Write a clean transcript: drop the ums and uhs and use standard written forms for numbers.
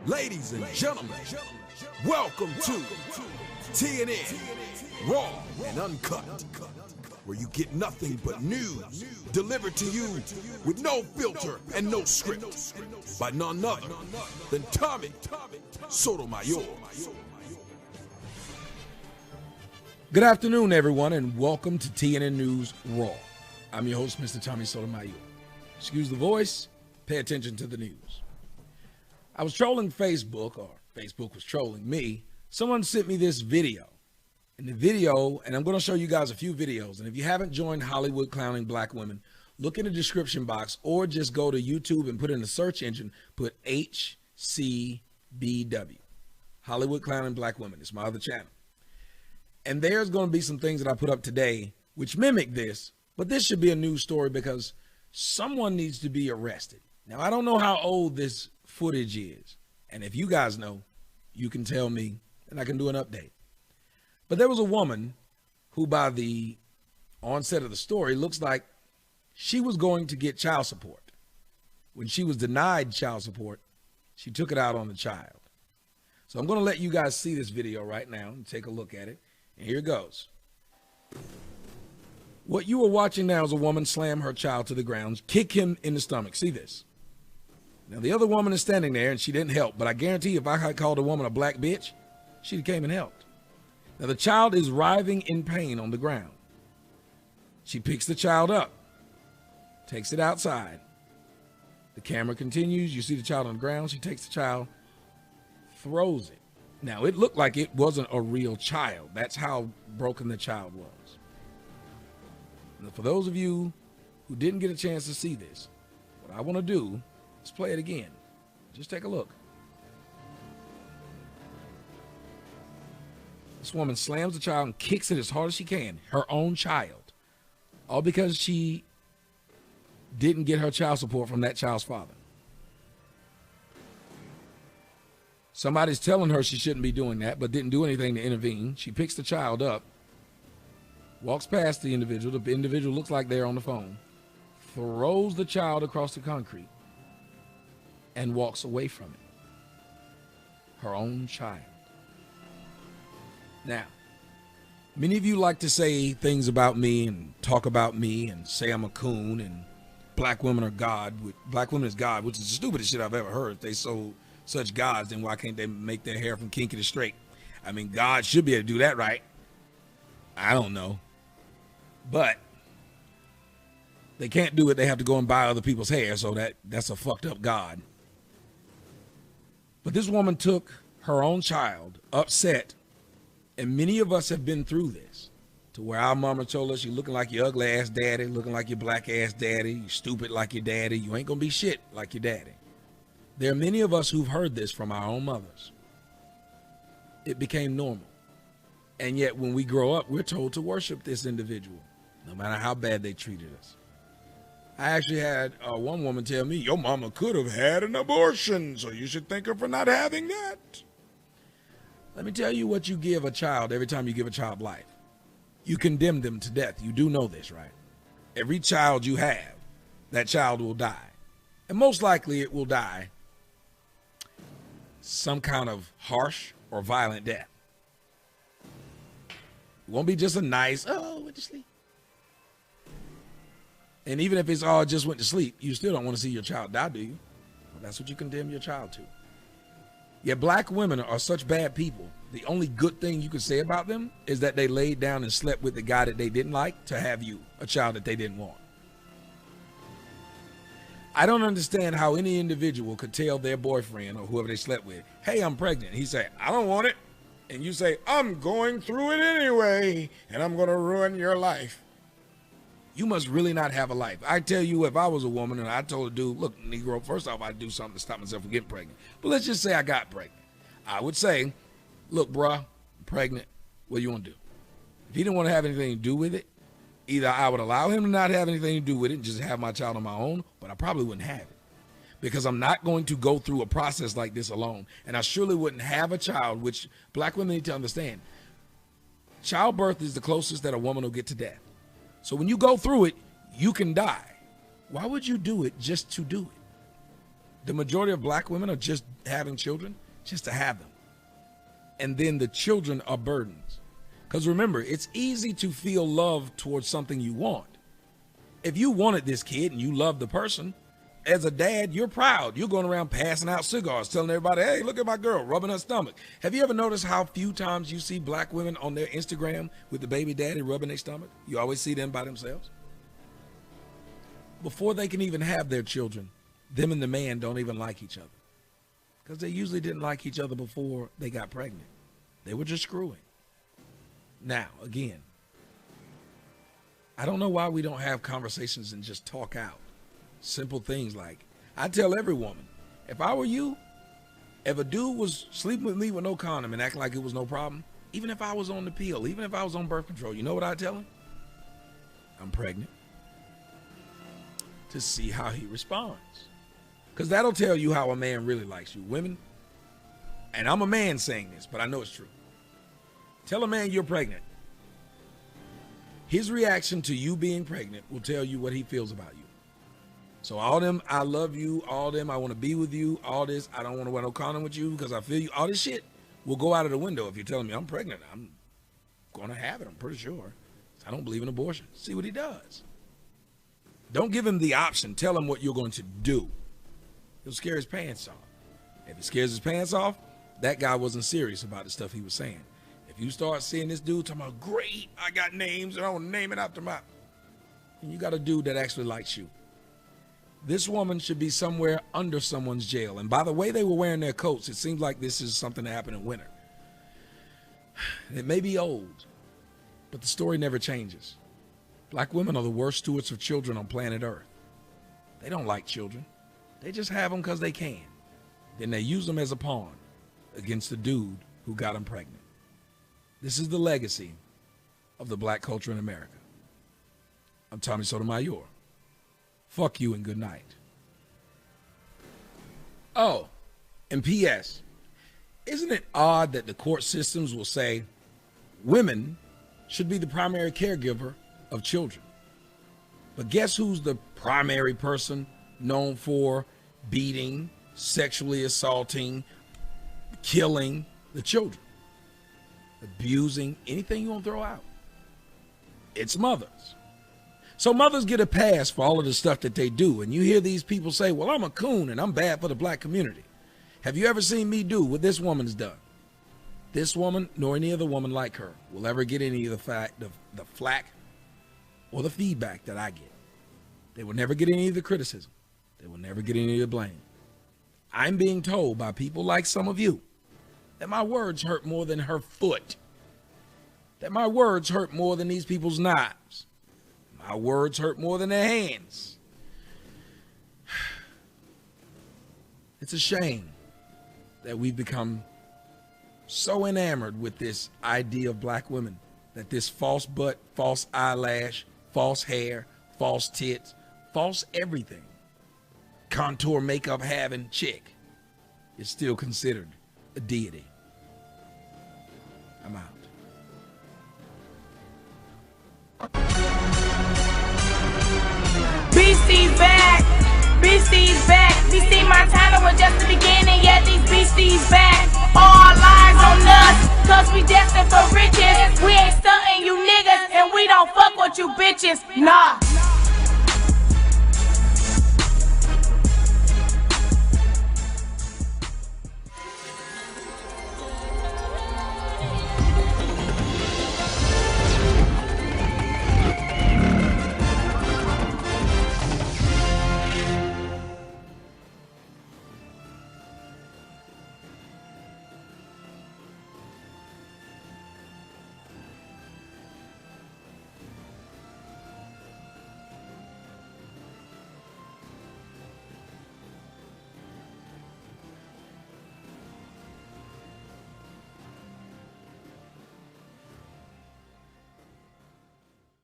Ladies and gentlemen, welcome to TNN, Raw and Uncut, where you get nothing but news delivered to you with no filter and no script, by none other than Tommy Sotomayor. Good afternoon, everyone, and welcome to TNN News Raw. I'm your host, Mr. Tommy Sotomayor. Excuse the voice, pay attention to the news. I was trolling Facebook, or Facebook was trolling me. Someone sent me this video. In the video, and I'm going to show you guys a few videos, and if you haven't joined Hollywood Clowning Black Women, look in the description box or just go to YouTube and put in the search engine, put HCBW. Hollywood Clowning Black Women. It's my other channel. And there's going to be some things that I put up today which mimic this, but this should be a news story because someone needs to be arrested. Now, I don't know how old this footage is, and if you guys know, you can tell me and I can do an update. But there was a woman who, by the onset of the story, looks like she was going to get child support. When she was denied child support, she took it out on the child. So I'm going to let you guys see this video right now and take a look at it. And here it goes. What you are watching now is a woman slam her child to the ground, kick him in the stomach. See this? Now, the other woman is standing there, and she didn't help. But I guarantee if I had called a woman a black bitch, she'd have came and helped. Now, the child is writhing in pain on the ground. She picks the child up, takes it outside. The camera continues. You see the child on the ground. She takes the child, throws it. Now, it looked like it wasn't a real child. That's how broken the child was. Now, for those of you who didn't get a chance to see this, what I want to do is play it again. Just take a look. This woman slams the child and kicks it as hard as she can, her own child, all because she didn't get her child support from that child's father. Somebody's telling her she shouldn't be doing that, but didn't do anything to intervene. She picks the child up, walks past the individual. The individual looks like they're on the phone, throws the child across the concrete, and walks away from it. Her own child. Now, many of you like to say things about me and talk about me and say I'm a coon and black women are God. Black women is God, which is the stupidest shit I've ever heard. If they so such gods, then why can't they make their hair from kinky to straight? I mean, God should be able to do that, right? I don't know. But they can't do it. They have to go and buy other people's hair, so that's a fucked up God. But this woman took her own child, upset, and many of us have been through this, to where our mama told us, you looking like your ugly ass daddy, looking like your black ass daddy, you stupid like your daddy, you ain't gonna be shit like your daddy. There are many of us who've heard this from our own mothers. It became normal. And yet when we grow up, we're told to worship this individual, no matter how bad they treated us. I actually had one woman tell me, your mama could have had an abortion, so you should thank her for not having that. Let me tell you what you give a child every time you give a child life. You condemn them to death. You do know this, right? Every child you have, that child will die. And most likely it will die some kind of harsh or violent death. It won't be just a nice, oh, went to sleep. And even if it's all just went to sleep, you still don't want to see your child die, do you? Well, that's what you condemn your child to. Yet black women are such bad people. The only good thing you can say about them is that they laid down and slept with the guy that they didn't like to have you, a child that they didn't want. I don't understand how any individual could tell their boyfriend or whoever they slept with, hey, I'm pregnant. He say, I don't want it. And you say, I'm going through it anyway, and I'm going to ruin your life. You must really not have a life. I tell you, if I was a woman and I told a dude, look, Negro, first off, I'd do something to stop myself from getting pregnant. But let's just say I got pregnant. I would say, look, bruh, I'm pregnant. What do you want to do? If he didn't want to have anything to do with it, either I would allow him to not have anything to do with it and just have my child on my own, but I probably wouldn't have it. Because I'm not going to go through a process like this alone. And I surely wouldn't have a child, which black women need to understand. Childbirth is the closest that a woman will get to death. So when you go through it, you can die. Why would you do it just to do it? The majority of black women are just having children just to have them. And then the children are burdens. Because remember, it's easy to feel love towards something you want. If you wanted this kid and you love the person, as a dad, you're proud. You're going around passing out cigars, telling everybody, hey, look at my girl, rubbing her stomach. Have you ever noticed how few times you see black women on their Instagram with the baby daddy rubbing their stomach? You always see them by themselves. Before they can even have their children, them and the man don't even like each other. Because they usually didn't like each other before they got pregnant. They were just screwing. Now, again, I don't know why we don't have conversations and just talk out. Simple things like, I tell every woman, if I were you, if a dude was sleeping with me with no condom and acting like it was no problem, even if I was on the pill, even if I was on birth control, you know what I'd tell him? I'm pregnant. To see how he responds. Because that'll tell you how a man really likes you. Women, and I'm a man saying this, but I know it's true. Tell a man you're pregnant. His reaction to you being pregnant will tell you what he feels about you. So all them, I love you, all them, I want to be with you, all this, I don't want to wear no condom with you because I feel you, all this shit will go out of the window if you're telling me I'm pregnant. I'm going to have it, I'm pretty sure. I don't believe in abortion. See what he does. Don't give him the option. Tell him what you're going to do. He'll scare his pants off. If it scares his pants off, that guy wasn't serious about the stuff he was saying. If you start seeing this dude talking about, great, I got names and I want to name it after my, and you got a dude that actually likes you. This woman should be somewhere under someone's jail. And by the way they were wearing their coats, it seems like this is something that happened in winter. It may be old, but the story never changes. Black women are the worst stewards of children on planet Earth. They don't like children. They just have them because they can. Then they use them as a pawn against the dude who got them pregnant. This is the legacy of the black culture in America. I'm Tommy Sotomayor. Fuck you and good night. Oh, and P.S. Isn't it odd that the court systems will say women should be the primary caregiver of children? But guess who's the primary person known for beating, sexually assaulting, killing the children, abusing, anything you want to throw out? It's mothers. So mothers get a pass for all of the stuff that they do. And you hear these people say, well, I'm a coon and I'm bad for the black community. Have you ever seen me do what this woman's done? This woman, nor any other woman like her, will ever get any of the flack or the feedback that I get. They will never get any of the criticism. They will never get any of the blame. I'm being told by people like some of you that my words hurt more than her foot. That my words hurt more than these people's knives. My words hurt more than their hands. It's a shame that we've become so enamored with this idea of black women, that this false butt, false eyelash, false hair, false tits, false everything, contour makeup having chick is still considered a deity. I'm out. Beastie's back, Beastie's back. Beastie Montana was just the beginning, yeah, these Beastie's back. All eyes on us, cause we destined for riches. We ain't stunting you niggas, and we don't fuck with you bitches, nah.